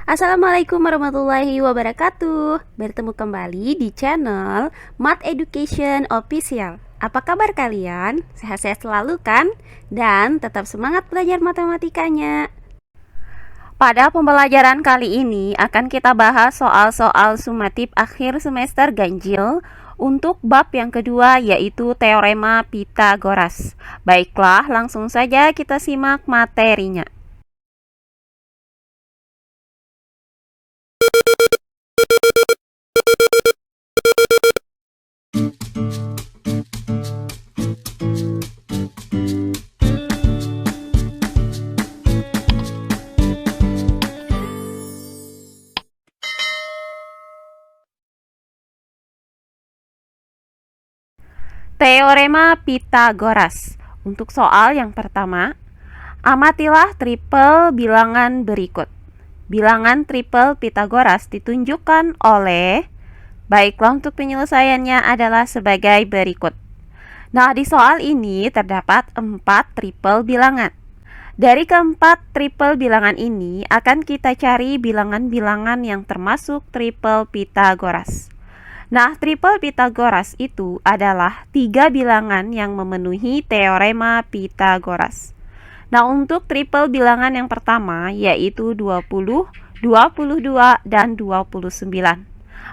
Assalamualaikum warahmatullahi wabarakatuh. Bertemu kembali di channel Math Education Official. Apa kabar kalian? Sehat-sehat selalu kan? Dan tetap semangat belajar matematikanya. Pada pembelajaran kali ini akan kita bahas soal-soal sumatif akhir semester ganjil untuk bab yang kedua, yaitu teorema Pythagoras. Baiklah, langsung saja kita simak materinya. Teorema Pythagoras. Untuk soal yang pertama, amatilah triple bilangan berikut. Bilangan triple Pythagoras ditunjukkan oleh, baiklah untuk penyelesaiannya adalah sebagai berikut. Nah, di soal ini terdapat 4 triple bilangan. Dari keempat triple bilangan ini akan kita cari bilangan-bilangan yang termasuk triple Pythagoras. Nah, triple Pythagoras itu adalah 3 bilangan yang memenuhi teorema Pythagoras. Nah, untuk triple bilangan yang pertama yaitu 20, 22, dan 29.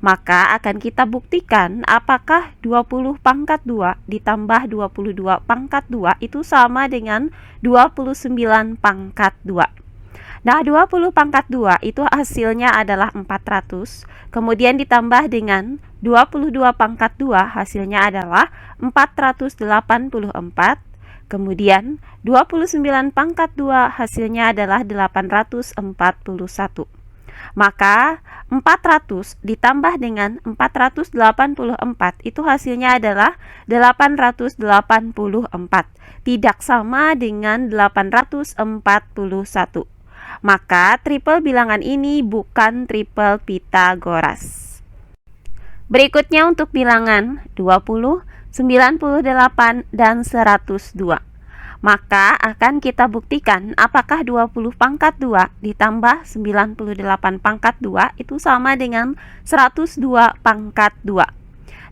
Maka akan kita buktikan apakah 20 pangkat 2 ditambah 22 pangkat 2 itu sama dengan 29 pangkat 2. Nah, 20 pangkat 2 itu hasilnya adalah 400, kemudian ditambah dengan 22 pangkat 2 hasilnya adalah 484, kemudian 29 pangkat 2 hasilnya adalah 841. Maka 400 ditambah dengan 484 itu hasilnya adalah 884, tidak sama dengan 841. Maka triple bilangan ini bukan triple Pythagoras. Berikutnya untuk bilangan 20, 98, dan 102. Maka akan kita buktikan apakah 20 pangkat 2 ditambah 98 pangkat 2 itu sama dengan 102 pangkat 2.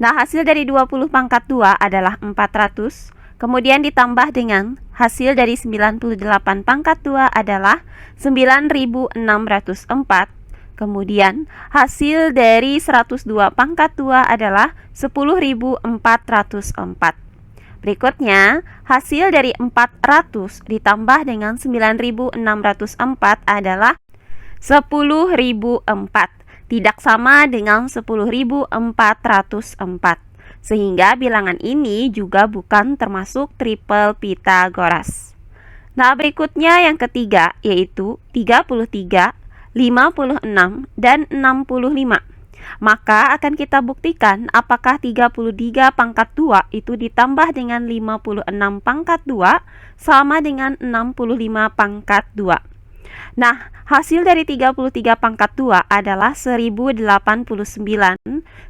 Nah, hasil dari 20 pangkat 2 adalah 400, kemudian ditambah dengan hasil dari 98 pangkat 2 adalah 9604, kemudian hasil dari 102 pangkat 2 adalah 10404. Berikutnya, hasil dari 400 ditambah dengan 9604 adalah 10004, tidak sama dengan 10404. Sehingga bilangan ini juga bukan termasuk triple Pythagoras. Nah, berikutnya yang ketiga yaitu 33, 56, dan 65. Maka akan kita buktikan apakah 33 pangkat 2 itu ditambah dengan 56 pangkat 2 sama dengan 65 pangkat 2. Nah, hasil dari 33 pangkat 2 adalah 1089,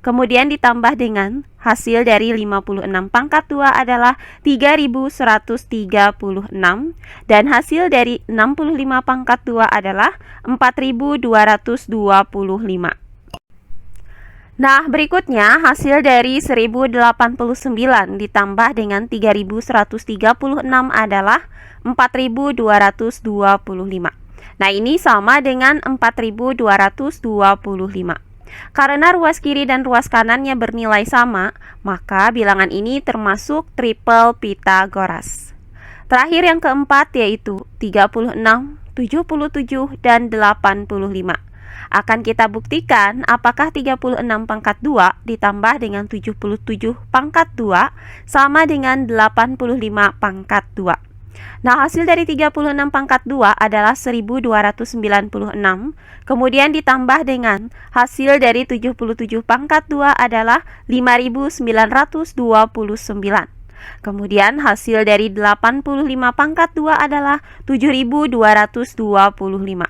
kemudian ditambah dengan hasil dari 56 pangkat 2 adalah 3136, dan hasil dari 65 pangkat 2 adalah 4225. Nah, berikutnya hasil dari 1089 ditambah dengan 3136 adalah 4225. Nah, ini sama dengan 4225. Karena ruas kiri dan ruas kanannya bernilai sama, maka bilangan ini termasuk triple Pythagoras. Terakhir yang keempat yaitu 36, 77, dan 85. Akan kita buktikan apakah 36 pangkat 2 ditambah dengan 77 pangkat 2 sama dengan 85 pangkat 2. Nah, hasil dari 36 pangkat 2 adalah 1296, kemudian ditambah dengan hasil dari 77 pangkat 2 adalah 5929. Kemudian hasil dari 85 pangkat 2 adalah 7225.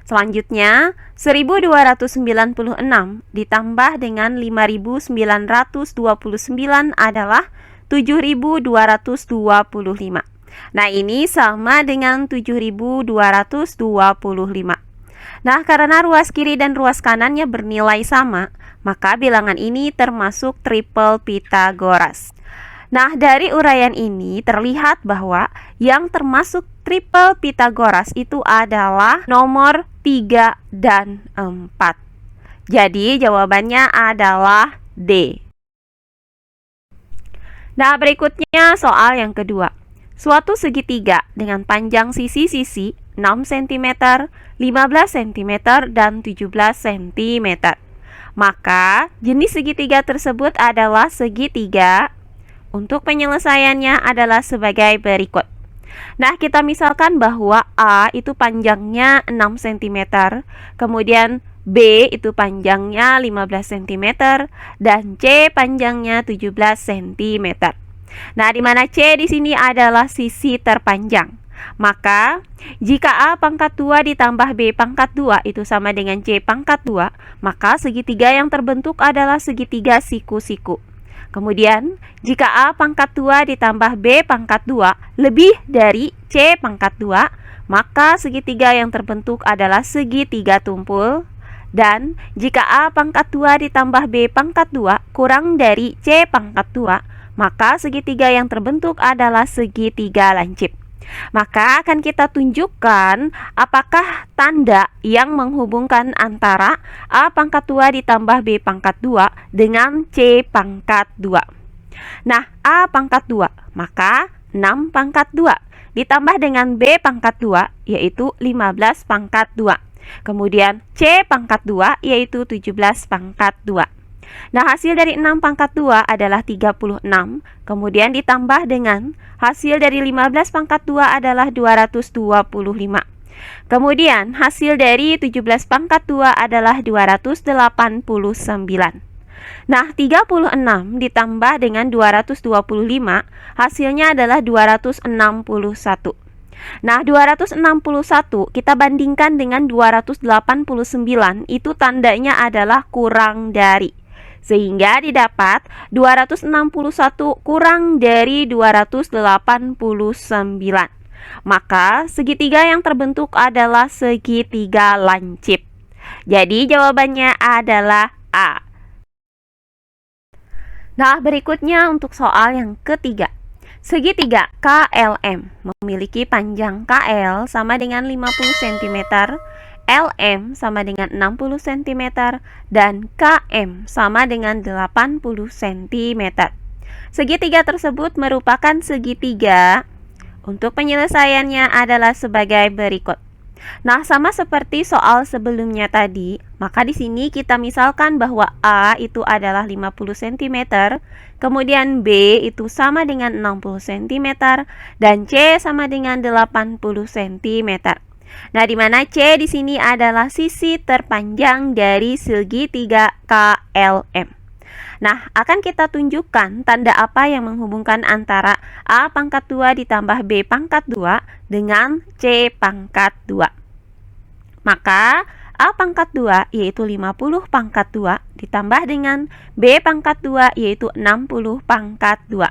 Selanjutnya, 1296 ditambah dengan 5929 adalah 7225. Nah, ini sama dengan 7225. Nah, karena ruas kiri dan ruas kanannya bernilai sama, maka bilangan ini termasuk triple Pythagoras. Nah, dari uraian ini terlihat bahwa yang termasuk triple Pythagoras itu adalah nomor 3 dan 4. Jadi, jawabannya adalah D. Nah, berikutnya soal yang kedua. Suatu segitiga dengan panjang sisi-sisi 6 cm, 15 cm, dan 17 cm. Maka, jenis segitiga tersebut adalah segitiga. Untuk penyelesaiannya adalah sebagai berikut. Nah, kita misalkan bahwa A itu panjangnya 6 cm, kemudian B itu panjangnya 15 cm, dan C panjangnya 17 cm. Nah, di mana C di sini adalah sisi terpanjang. Maka, jika A pangkat 2 ditambah B pangkat 2 itu sama dengan C pangkat 2, maka segitiga yang terbentuk adalah segitiga siku-siku. Kemudian, jika A pangkat 2 ditambah B pangkat 2 lebih dari C pangkat 2, maka segitiga yang terbentuk adalah segitiga tumpul. Dan, jika A pangkat 2 ditambah B pangkat 2 kurang dari C pangkat 2, maka segitiga yang terbentuk adalah segitiga lancip. Maka akan kita tunjukkan apakah tanda yang menghubungkan antara A pangkat 2 ditambah B pangkat 2 dengan C pangkat 2. Nah, A pangkat 2, maka 6 pangkat 2 ditambah dengan B pangkat 2 yaitu 15 pangkat 2. Kemudian C pangkat 2 yaitu 17 pangkat 2. Nah, hasil dari 6 pangkat 2 adalah 36, kemudian ditambah dengan hasil dari 15 pangkat 2 adalah 225. Kemudian hasil dari 17 pangkat 2 adalah 289. Nah, 36 ditambah dengan 225, hasilnya adalah 261. Nah, 261 kita bandingkan dengan 289, itu tandanya adalah kurang dari. Sehingga didapat 261 kurang dari 289. Maka segitiga yang terbentuk adalah segitiga lancip. Jadi jawabannya adalah A. Nah, berikutnya untuk soal yang ketiga. Segitiga KLM memiliki panjang KL sama dengan 50 cm, LM sama dengan 60 cm, dan KM sama dengan 80 cm. Segitiga tersebut merupakan segitiga. Untuk penyelesaiannya adalah sebagai berikut. Nah, sama seperti soal sebelumnya tadi, maka di sini kita misalkan bahwa A itu adalah 50 cm, kemudian B itu sama dengan 60 cm, dan C sama dengan 80 cm. Nah, di mana C di sini adalah sisi terpanjang dari segitiga KLM. Nah, akan kita tunjukkan tanda apa yang menghubungkan antara A pangkat 2 ditambah B pangkat 2 dengan C pangkat 2. Maka, A pangkat 2 yaitu 50 pangkat 2 ditambah dengan B pangkat 2 yaitu 60 pangkat 2.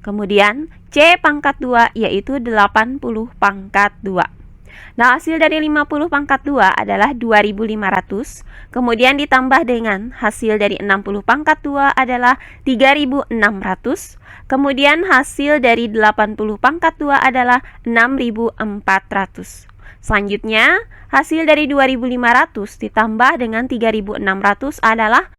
Kemudian, C pangkat 2 yaitu 80 pangkat 2. Nah, hasil dari 50 pangkat 2 adalah 2500, kemudian ditambah dengan hasil dari 60 pangkat 2 adalah 3600, kemudian hasil dari 80 pangkat 2 adalah 6400. Selanjutnya, hasil dari 2500 ditambah dengan 3600 adalah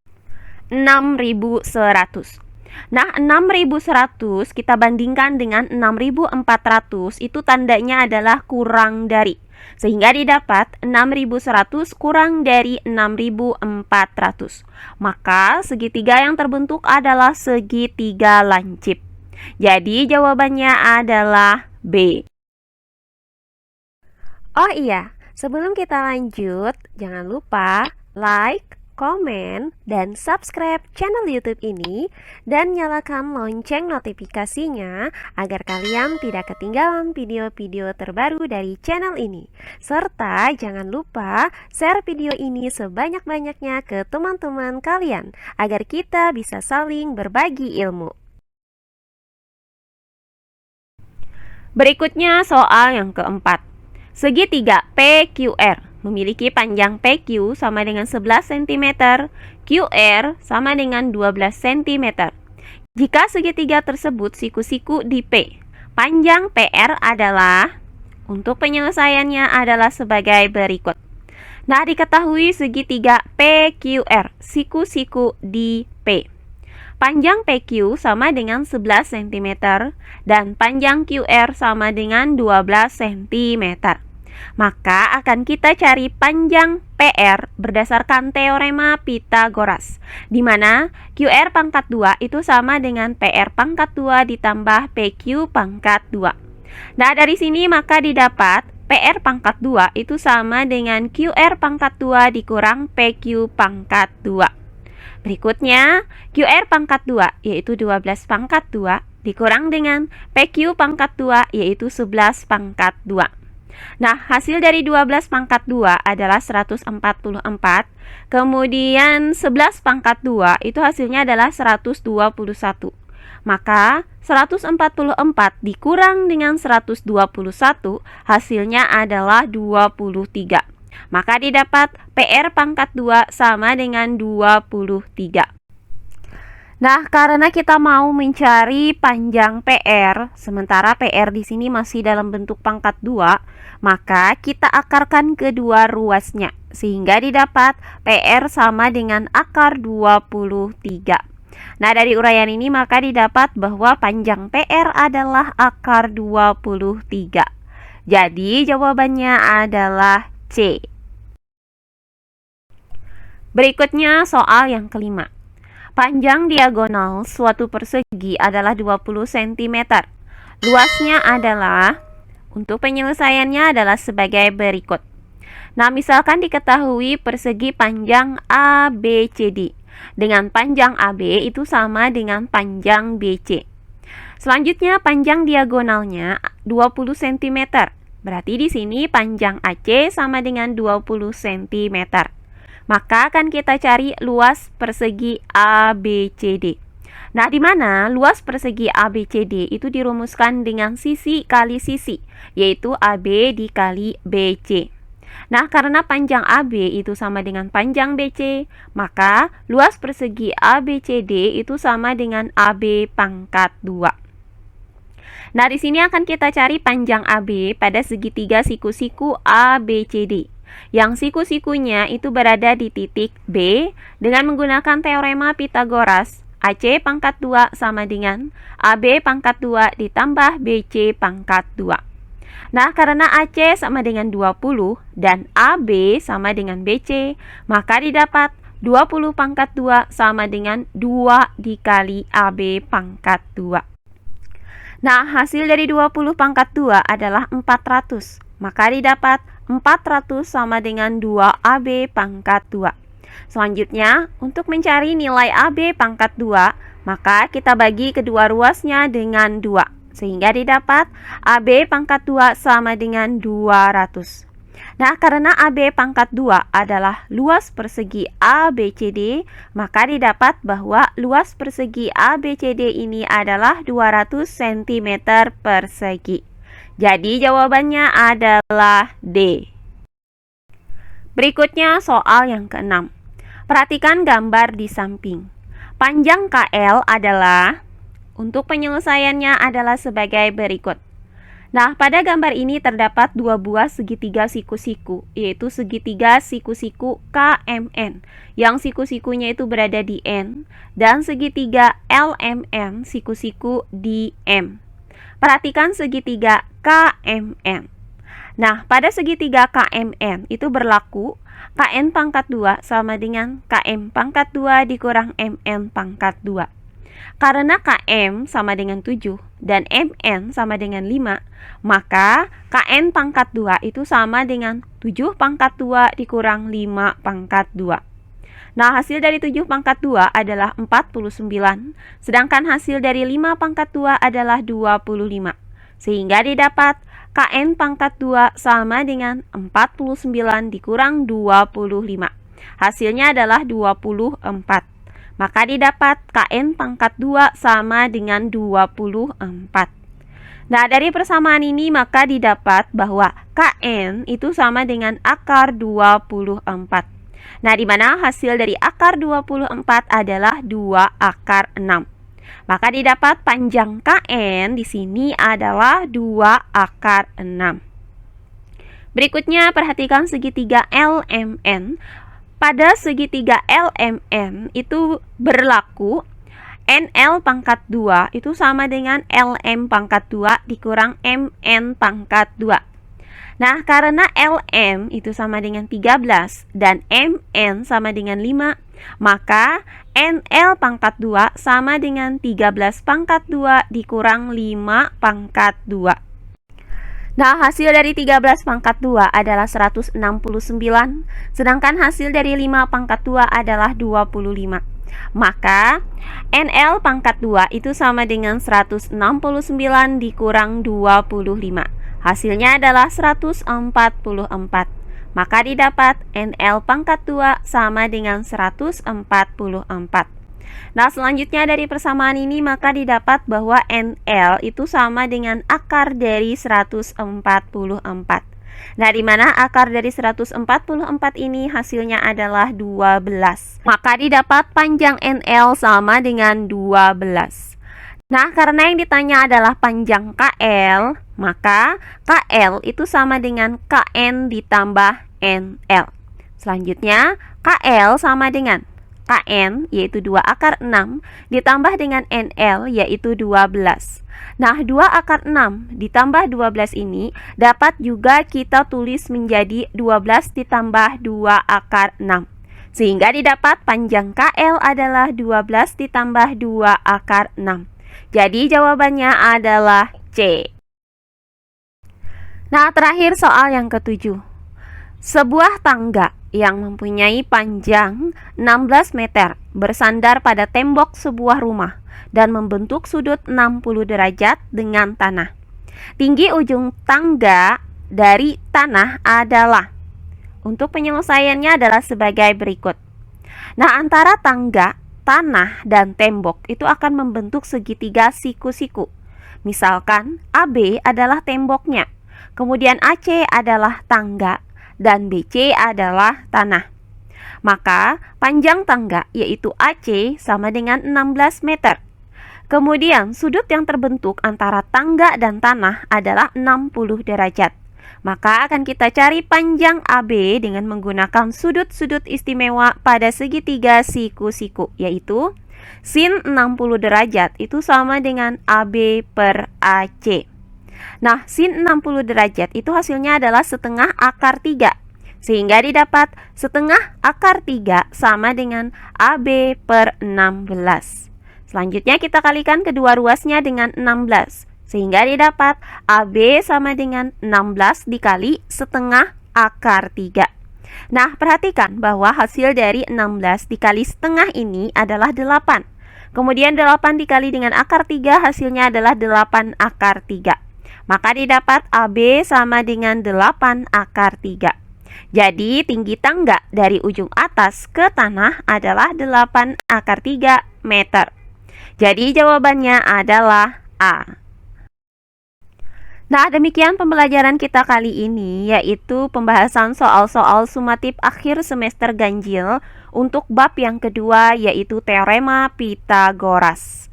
6100. Nah, 6100 kita bandingkan dengan 6400, itu tandanya adalah kurang dari. Sehingga didapat 6100 kurang dari 6400. Maka segitiga yang terbentuk adalah segitiga lancip. Jadi jawabannya adalah B. Oh iya, sebelum kita lanjut, jangan lupa like, komen, dan subscribe channel YouTube ini dan nyalakan lonceng notifikasinya agar kalian tidak ketinggalan video-video terbaru dari channel ini. Serta jangan lupa share video ini sebanyak-banyaknya ke teman-teman kalian agar kita bisa saling berbagi ilmu. Berikutnya soal yang keempat. Segitiga PQR memiliki panjang PQ sama dengan 11 cm, QR sama dengan 12 cm. Jika segitiga tersebut siku-siku di P, panjang PR adalah, untuk penyelesaiannya adalah sebagai berikut. Nah, diketahui segitiga PQR, siku-siku di P. Panjang PQ sama dengan 11 cm dan panjang QR sama dengan 12 cm. Maka akan kita cari panjang PR berdasarkan teorema Pitagoras, di mana QR pangkat 2 itu sama dengan PR pangkat 2 ditambah PQ pangkat 2. Nah, dari sini maka didapat PR pangkat 2 itu sama dengan QR pangkat 2 dikurang PQ pangkat 2. Berikutnya, QR pangkat 2 yaitu 12 pangkat 2 dikurang dengan PQ pangkat 2 yaitu 11 pangkat 2. Nah, hasil dari 12 pangkat 2 adalah 144, kemudian 11 pangkat 2 itu hasilnya adalah 121. Maka 144 dikurang dengan 121 hasilnya adalah 23. Maka didapat PR pangkat 2 sama dengan 23. Nah, karena kita mau mencari panjang PR, sementara PR di sini masih dalam bentuk pangkat 2, maka kita akarkan kedua ruasnya, sehingga didapat PR sama dengan akar 23. Nah, dari uraian ini maka didapat bahwa panjang PR adalah akar 23. Jadi, jawabannya adalah C. Berikutnya soal yang kelima. Panjang diagonal suatu persegi adalah 20 cm. Luasnya adalah, untuk penyelesaiannya adalah sebagai berikut. Nah, misalkan diketahui persegi panjang ABCD dengan panjang AB itu sama dengan panjang BC. Selanjutnya panjang diagonalnya 20 cm. Berarti di sini panjang AC sama dengan 20 cm. Maka akan kita cari luas persegi ABCD. Nah, di mana luas persegi ABCD itu dirumuskan dengan sisi kali sisi, yaitu AB dikali BC. Nah, karena panjang AB itu sama dengan panjang BC, maka luas persegi ABCD itu sama dengan AB pangkat 2. Nah, di sini akan kita cari panjang AB pada segitiga siku-siku ABCD. Yang siku-sikunya itu berada di titik B dengan menggunakan teorema Pitagoras. AC pangkat 2 sama dengan AB pangkat 2 ditambah BC pangkat 2. Nah, karena AC sama dengan 20 dan AB sama dengan BC, maka didapat 20 pangkat 2 sama dengan 2 dikali AB pangkat 2. Nah, hasil dari 20 pangkat 2 adalah 400. Maka didapat 400 sama dengan 2AB pangkat 2. Selanjutnya, untuk mencari nilai AB pangkat 2, maka kita bagi kedua ruasnya dengan 2. Sehingga didapat AB pangkat 2 sama dengan 200. Nah, karena AB pangkat 2 adalah luas persegi ABCD, maka didapat bahwa luas persegi ABCD ini adalah 200 cm persegi. Jadi jawabannya adalah D. Berikutnya soal yang keenam. Perhatikan gambar di samping. Panjang KL adalah, untuk penyelesaiannya adalah sebagai berikut. Nah, pada gambar ini terdapat dua buah segitiga siku-siku, yaitu segitiga siku-siku KMN, yang siku-sikunya itu berada di N, dan segitiga LMN, siku-siku di M. Perhatikan segitiga KMN. Nah, pada segitiga KMN itu berlaku KN pangkat 2 sama dengan KM pangkat 2 dikurang MN pangkat 2. Karena KM sama dengan 7 dan MN sama dengan 5, maka KN pangkat 2 itu sama dengan 7 pangkat 2 dikurang 5 pangkat 2. Nah, hasil dari 7 pangkat 2 adalah 49, sedangkan hasil dari 5 pangkat 2 adalah 25. Sehingga didapat KN pangkat 2 sama dengan 49 dikurang 25. Hasilnya adalah 24. Maka didapat KN pangkat 2 sama dengan 24. Nah, dari persamaan ini maka didapat bahwa KN itu sama dengan akar 24. Nah, di mana hasil dari akar 24 adalah 2 akar 6. Maka didapat panjang KN di sini adalah 2 akar 6. Berikutnya perhatikan segitiga LMN. Pada segitiga LMN itu berlaku NL pangkat 2 itu sama dengan LM pangkat 2 dikurang MN pangkat 2. Nah, karena LM itu sama dengan 13 dan MN sama dengan 5, maka NL pangkat 2 sama dengan 13 pangkat 2 dikurang 5 pangkat 2. Nah, hasil dari 13 pangkat 2 adalah 169, sedangkan hasil dari 5 pangkat 2 adalah 25. Maka NL pangkat 2 itu sama dengan 169 dikurang 25. Hasilnya adalah 144. Maka didapat NL pangkat 2 sama dengan 144. Nah, selanjutnya dari persamaan ini maka didapat bahwa NL itu sama dengan akar dari 144. Nah, di mana akar dari 144 ini hasilnya adalah 12. Maka didapat panjang NL sama dengan 12. Nah, karena yang ditanya adalah panjang KL, maka KL itu sama dengan KN ditambah NL. Selanjutnya, KL sama dengan KN yaitu 2 akar 6 ditambah dengan NL yaitu 12. Nah, 2 akar 6 ditambah 12 ini dapat juga kita tulis menjadi 12 ditambah 2 akar 6. Sehingga didapat panjang KL adalah 12 ditambah 2 akar 6. Jadi jawabannya adalah C. Nah, terakhir soal yang ke-7. Sebuah tangga yang mempunyai panjang 16 meter bersandar pada tembok sebuah rumah dan membentuk sudut 60 derajat dengan tanah. Tinggi ujung tangga dari tanah adalah, untuk penyelesaiannya adalah sebagai berikut. Nah, antara tangga, tanah, dan tembok itu akan membentuk segitiga siku-siku. Misalkan AB adalah temboknya, kemudian AC adalah tangga, dan BC adalah tanah. Maka panjang tangga yaitu AC sama dengan 16 meter. Kemudian sudut yang terbentuk antara tangga dan tanah adalah 60 derajat. Maka akan kita cari panjang AB dengan menggunakan sudut-sudut istimewa pada segitiga siku-siku, yaitu sin 60 derajat itu sama dengan AB per AC. Nah, sin 60 derajat itu hasilnya adalah setengah akar 3. Sehingga didapat setengah akar 3 sama dengan AB per 16. Selanjutnya kita kalikan kedua ruasnya dengan 16. Sehingga didapat AB sama dengan 16 dikali setengah akar 3. Nah, perhatikan bahwa hasil dari 16 dikali setengah ini adalah 8. Kemudian 8 dikali dengan akar 3 hasilnya adalah 8 akar 3. Maka didapat AB sama dengan 8 akar 3. Jadi tinggi tangga dari ujung atas ke tanah adalah 8 akar 3 meter. Jadi jawabannya adalah A. Nah, demikian pembelajaran kita kali ini, yaitu pembahasan soal-soal sumatif akhir semester ganjil untuk bab yang kedua, yaitu teorema Pythagoras.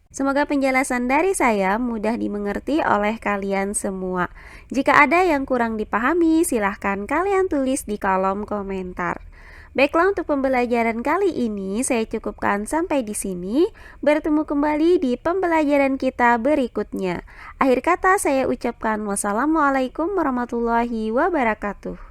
Semoga penjelasan dari saya mudah dimengerti oleh kalian semua. Jika ada yang kurang dipahami, silahkan kalian tulis di kolom komentar. Baiklah, untuk pembelajaran kali ini saya cukupkan sampai di sini. Bertemu kembali di pembelajaran kita berikutnya. Akhir kata saya ucapkan wassalamualaikum warahmatullahi wabarakatuh.